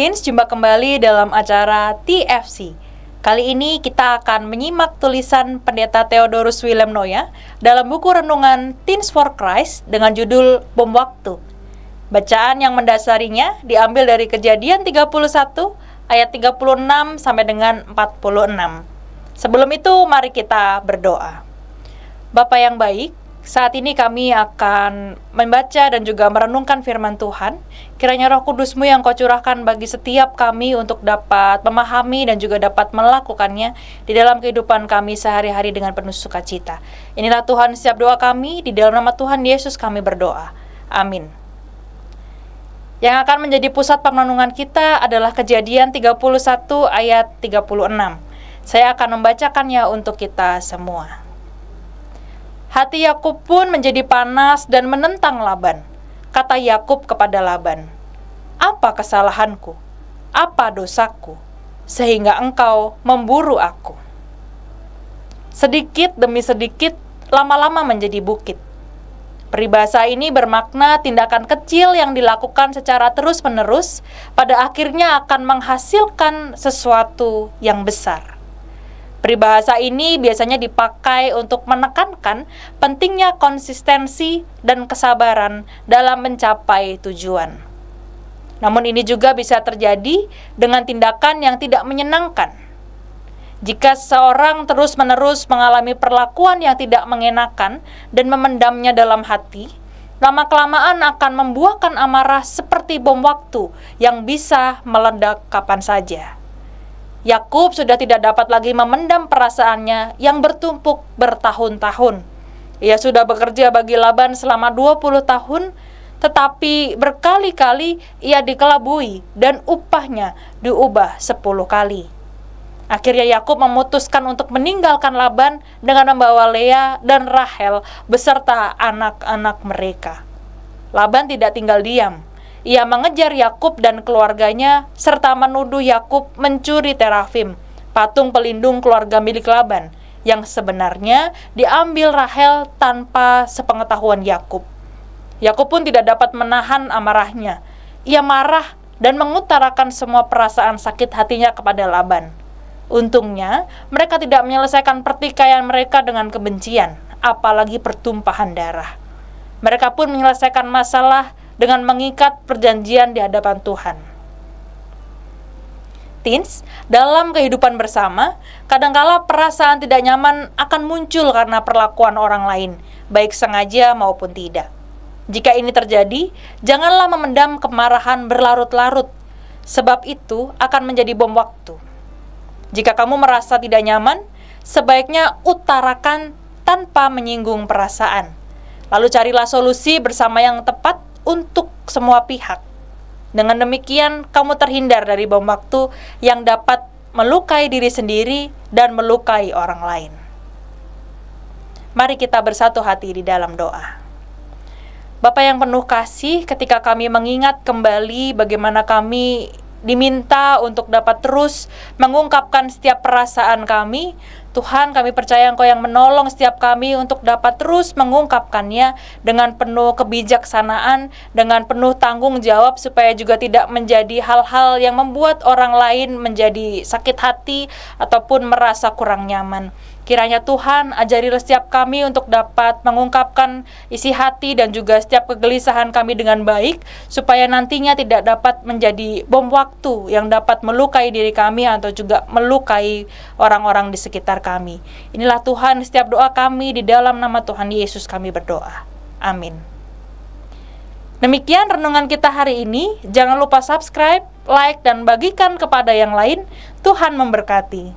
Teens, jumpa kembali dalam acara TFC. Kali ini kita akan menyimak tulisan Pendeta Theodorus Willem Noya dalam buku renungan Teens for Christ dengan judul Bom Waktu. Bacaan yang mendasarinya diambil dari Kejadian 31 ayat 36 sampai dengan 46. Sebelum itu, mari kita berdoa. Bapa yang baik, saat ini kami akan membaca dan juga merenungkan firman Tuhan. Kiranya Roh Kudus-Mu yang Kau curahkan bagi setiap kami untuk dapat memahami dan juga dapat melakukannya di dalam kehidupan kami sehari-hari dengan penuh sukacita. Inilah Tuhan setiap doa kami, di dalam nama Tuhan Yesus kami berdoa. Amin. Yang akan menjadi pusat perenungan kita adalah Kejadian 31 ayat 36. Saya akan membacakannya untuk kita semua. Hati Yakub pun menjadi panas dan menentang Laban. Kata Yakub kepada Laban, "Apa kesalahanku? Apa dosaku? Sehingga engkau memburu aku?" Sedikit demi sedikit, lama-lama menjadi bukit. Peribahasa ini bermakna tindakan kecil yang dilakukan secara terus-menerus pada akhirnya akan menghasilkan sesuatu yang besar. Peribahasa ini biasanya dipakai untuk menekankan pentingnya konsistensi dan kesabaran dalam mencapai tujuan. Namun ini juga bisa terjadi dengan tindakan yang tidak menyenangkan. Jika seseorang terus-menerus mengalami perlakuan yang tidak mengenakan dan memendamnya dalam hati, lama-kelamaan akan membuahkan amarah seperti bom waktu yang bisa meledak kapan saja. Yakub sudah tidak dapat lagi memendam perasaannya yang bertumpuk bertahun-tahun. Ia sudah bekerja bagi Laban selama 20 tahun, tetapi berkali-kali ia dikelabui dan upahnya diubah 10 kali. Akhirnya Yakub memutuskan untuk meninggalkan Laban dengan membawa Lea dan Rahel beserta anak-anak mereka. Laban tidak tinggal diam. Ia mengejar Yakub dan keluarganya serta menuduh Yakub mencuri terafim, patung pelindung keluarga milik Laban, yang sebenarnya diambil Rahel tanpa sepengetahuan Yakub. Yakub pun tidak dapat menahan amarahnya. Ia marah dan mengutarakan semua perasaan sakit hatinya kepada Laban. Untungnya, mereka tidak menyelesaikan pertikaian mereka dengan kebencian, apalagi pertumpahan darah. Mereka pun menyelesaikan masalah dengan mengikat perjanjian di hadapan Tuhan. Teens, dalam kehidupan bersama, kadangkala perasaan tidak nyaman akan muncul karena perlakuan orang lain, baik sengaja maupun tidak. Jika ini terjadi, janganlah memendam kemarahan berlarut-larut, sebab itu akan menjadi bom waktu. Jika kamu merasa tidak nyaman, sebaiknya utarakan tanpa menyinggung perasaan. Lalu carilah solusi bersama yang tepat untuk semua pihak. Dengan demikian, kamu terhindar dari bom waktu yang dapat melukai diri sendiri dan melukai orang lain. Mari kita bersatu hati di dalam doa. Bapa yang penuh kasih, ketika kami mengingat kembali bagaimana kami diminta untuk dapat terus mengungkapkan setiap perasaan kami, Tuhan, kami percaya Engkau yang menolong setiap kami untuk dapat terus mengungkapkannya dengan penuh kebijaksanaan, dengan penuh tanggung jawab, supaya juga tidak menjadi hal-hal yang membuat orang lain menjadi sakit hati ataupun merasa kurang nyaman. Kiranya Tuhan ajarilah setiap kami untuk dapat mengungkapkan isi hati dan juga setiap kegelisahan kami dengan baik, supaya nantinya tidak dapat menjadi bom waktu yang dapat melukai diri kami atau juga melukai orang-orang di sekitar kami. Inilah Tuhan setiap doa kami, di dalam nama Tuhan Yesus kami berdoa. Amin. Demikian renungan kita hari ini. Jangan lupa subscribe, like, dan bagikan kepada yang lain. Tuhan memberkati.